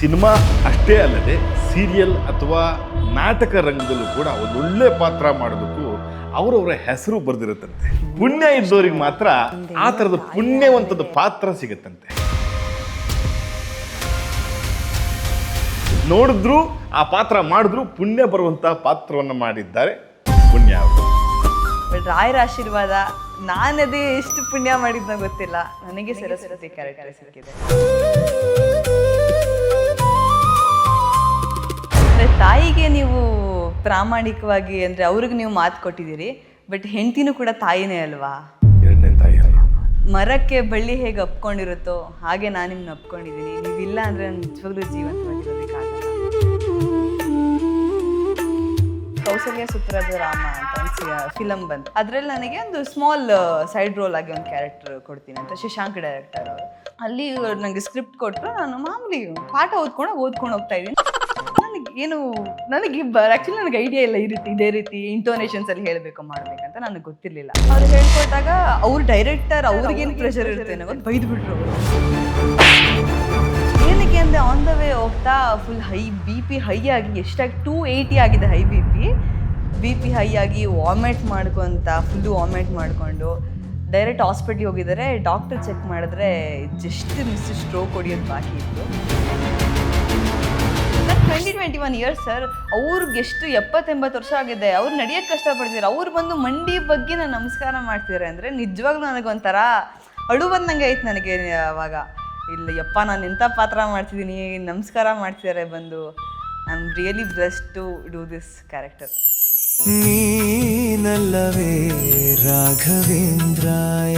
Cinema ಅಷ್ಟೇ ಅಲ್ಲದೆ serial ಅಥವಾ ನಾಟಕ ರಂಗದಲ್ಲೂ ಕೂಡ ಒಂದೊಳ್ಳೆ ಪಾತ್ರ ಮಾಡೋದಕ್ಕೂ ಅವರವರ ಹೆಸರು ಬರೆದಿರುತ್ತಂತೆ. ಪುಣ್ಯ ಇದ್ದವರಿಗೆ ಮಾತ್ರ ಆ ಥರದ ಪುಣ್ಯವಂತದ ಪಾತ್ರ ಸಿಗುತ್ತಂತೆ. ನೋಡಿದ್ರು ಆ ಪಾತ್ರ ಮಾಡಿದ್ರು ಪುಣ್ಯ ಬರುವಂತ ಪಾತ್ರವನ್ನು ಮಾಡಿದ್ದಾರೆ ಪುಣ್ಯ ಅವರು. ರಾಯರ ಆಶೀರ್ವಾದ. ನಾನದೇ ಎಷ್ಟು ಪುಣ್ಯ ಮಾಡಿದ್ನ ಗೊತ್ತಿಲ್ಲ, ನನಗೆ ಸರಸ್ವತಿ ಕ್ಯಾರೆಕ್ಟರ್ ಸಿಕ್ಕಿದೆ. ತಾಯಿಗೆ ನೀವು ಪ್ರಾಮಾಣಿಕವಾಗಿ ಅಂದರೆ ಅವ್ರಿಗೆ ನೀವು ಮಾತು ಕೊಟ್ಟಿದ್ದೀರಿ, ಬಟ್ ಹೆಂಡತಿನೂ ಕೂಡ ತಾಯಿನೇ ಅಲ್ವಾ? ಎರಡನೇ ತಾಯಿ ಅಲ್ಲ. ಮರಕ್ಕೆ ಬಳ್ಳಿ ಹೇಗೆ ಅಪ್ಕೊಂಡಿರುತ್ತೋ ಹಾಗೆ ನಾನು ನಿಮ್ಮನ್ನ ಅಪ್ಕೊಂಡಿದ್ದೀನಿ. ನೀವಿಲ್ಲ ಅಂದರೆ ನಾನು ನಿಜವಾಗ್ಲೂ ಜೀವಂತವಾಗಿರೋದಕ್ಕಾಗಲ್ಲ. ಕೌಸಲ್ಯ ಸುತ್ತರದ ರಾಮ ಅಂತ ಒಂದು ಫಿಲಮ್ ಬಂತು. ಅದರಲ್ಲಿ ನನಗೆ ಒಂದು ಸ್ಮಾಲ್ ಸೈಡ್ ರೋಲ್ ಆಗಿ ಒಂದು ಕ್ಯಾರೆಕ್ಟರ್ ಕೊಡ್ತೀನಿ ಅಂತ ಶಶಾಂಕ್ ಡೈರೆಕ್ಟರ್ ಅವರು. ಅಲ್ಲಿ ನನಗೆ ಸ್ಕ್ರಿಪ್ಟ್ ಕೊಟ್ಟರು. ನಾನು ಮಾಮೂಲಿ ಪಾಠ ಓದ್ಕೊಂಡು ಹೋಗ್ತಾ ಇದ್ದೀನಿ. ಆ್ಯಕ್ಚುಲಿ ನನಗೆ ಐಡಿಯಾ ಇಲ್ಲ ಇದೇ ರೀತಿ ಇಂಟೋನೇಷನ್ಸ್ ಅಲ್ಲಿ ಹೇಳಬೇಕು ಮಾಡ್ಬೇಕಂತ ನನಗೆ ಗೊತ್ತಿರಲಿಲ್ಲ. ಅವ್ರು ಹೇಳ್ಕೊಟ್ಟಾಗ ಅವ್ರು ಡೈರೆಕ್ಟರ್ ಅವ್ರಿಗೇನು ಪ್ರೆಷರ್ ಇರುತ್ತೆ ಅನ್ನೋ ಬೈದು ಬಿಟ್ರು. ಏನಕ್ಕೆ ಅಂದರೆ ಆನ್ ದ ವೇ ಹೋಗ್ತಾ ಫುಲ್ ಬಿ ಪಿ ಹೈ ಆಗಿ ಎಷ್ಟಾಗಿ 280 ಆಗಿದೆ ಬಿ ಪಿ ಹೈ ಆಗಿ ವಾಮಿಟ್ ಫುಲ್ಲು ವಾಮಿಟ್ ಮಾಡಿಕೊಂಡು ಡೈರೆಕ್ಟ್ ಹಾಸ್ಪಿಟ್ಲಿಗೆ ಹೋಗಿದ್ದಾರೆ. ಡಾಕ್ಟರ್ ಚೆಕ್ ಮಾಡಿದ್ರೆ ಜಸ್ಟ್ ಮಿಸ್ ಸ್ಟ್ರೋಕ್ ಹೊಡಿಯೋದು ಬಾಕಿ ಇತ್ತು. 21 ಇಯರ್ಸ್ ಸರ್. ಅವ್ರಿಗೆ ಎಷ್ಟು 70-80 ವರ್ಷ ಆಗಿದೆ. ಅವ್ರು ನಡೆಯೋಕ್ಕೆ ಕಷ್ಟಪಡ್ತಿದ್ದಾರೆ. ಅವ್ರು ಬಂದು ಮಂಡಿ ಬಗ್ಗೆ ನಾನು ನಮಸ್ಕಾರ ಮಾಡ್ತಿದ್ದಾರೆ ಅಂದರೆ ನಿಜವಾಗ್ಲೂ ನನಗೊಂಥರ ಅಳು ಬಂದಂಗೆ ಆಯ್ತು ನನಗೆ ಅವಾಗ. ಇಲ್ಲ ಯಪ್ಪ, ನಾನು ಎಂಥ ಪಾತ್ರ ಮಾಡ್ತಿದ್ದೀನಿ, ನಮಸ್ಕಾರ ಮಾಡ್ತಿದ್ದಾರೆ ಬಂದು. I am really blessed to do this character. ನೀನಲ್ಲವೇ ರಾಘವೇಂದ್ರಾಯ